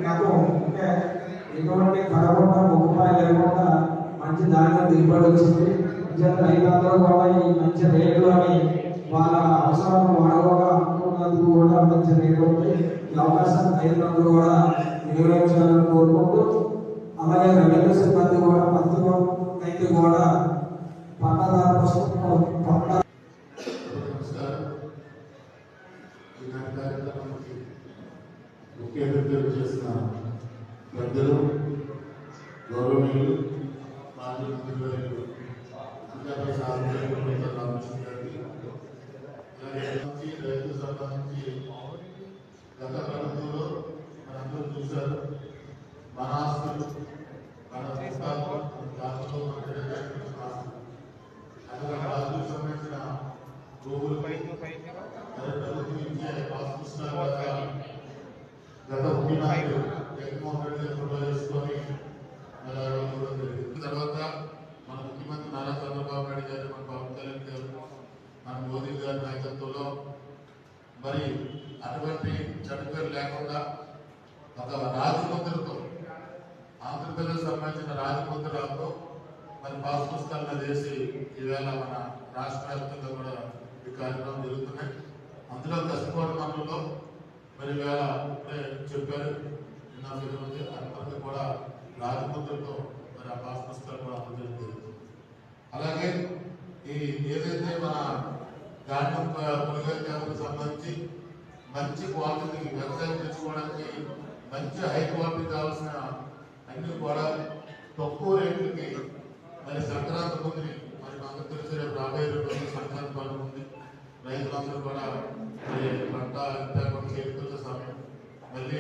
నాకు అంటే ఎటువంటి కడగకుండా ముప్పై లేకుండా మంచి ధాన్యం దిగుబడి వచ్చింది. రైతులందరూ కూడా ఈ మంచి రేట్లు అని వాళ్ళ అవసరాలను వాడుకోగా అనుకున్నందుకు కూడా మంచి రేట్లు ఉంది. ఈ అవకాశాన్ని రైతులందరూ కూడా వినియోగించాలని కోరుకుంటూ, అలాగే రెవెన్యూ సిబ్బంది కూడా ప్రతి రైతు కూడా పట్టాదారు పట్టా ముఖ్య అతిథులు చేసిన పెద్దలు, గౌరవనీయులు, మాజీ మంత్రులు, అంతర్గత సాధించిన రామకృష్ణ గారికి, రైతు సంబంధించి గత ప్రభుత్వంలో మనందరూ చూశారు. మన ఆస్తులు, మన పుస్తకాలు, రాష్ట్రంలో రాజుకు సంబంధించిన భూములపై ప్రభుత్వం ఇచ్చే పాస్ పుస్తకాలు గత ముఖ్యమంత్రి జగన్మోహన్ రెడ్డి గారు ఫోటో చేసుకొని తర్వాత మన ముఖ్యమంత్రి నారా చంద్రబాబు నాయుడు గారు, మన పవన్ కళ్యాణ్ గారు, మన మోదీ గారి నాయకత్వంలో మరి అటువంటి చెడుపేరు లేకుండా ఒక రాజముద్రతో, ఆంధ్రప్రదేశ్ సంబంధించిన రాజముద్రతో మరి పాస్ పుస్తకాలను చేసి ఈవేళ మన రాష్ట్ర వ్యాప్తంగా కూడా ఈ కార్యక్రమం జరుగుతున్నాయి. అందులో కసికోట మండలంలో మరి వేళ ఇప్పుడే చెప్పారు అందరికీ కూడా రాజముద్రతో మరి ఆ పాస్ పుస్తకాలు కూడా అందజేయడం జరుగుతుంది. అలాగే ఈ ఏదైతే మన ధాన్యం కొనుగోలు కేంద్రానికి సంబంధించి మంచి క్వాలిటీ వ్యవసాయం తెచ్చుకోవడానికి మంచి హై క్వాలిటీ కావాల్సిన అన్ని కూడా తక్కువ రేట్లకి మరి సంక్రాంతి ముందు మరి అందరూ తెలిసి రేపు రాబోయే రోజు సంక్రాంతి పండుగ ఉంది. రైతులందరూ కూడా మరి పంట చేరుకునే సమయం మళ్ళీ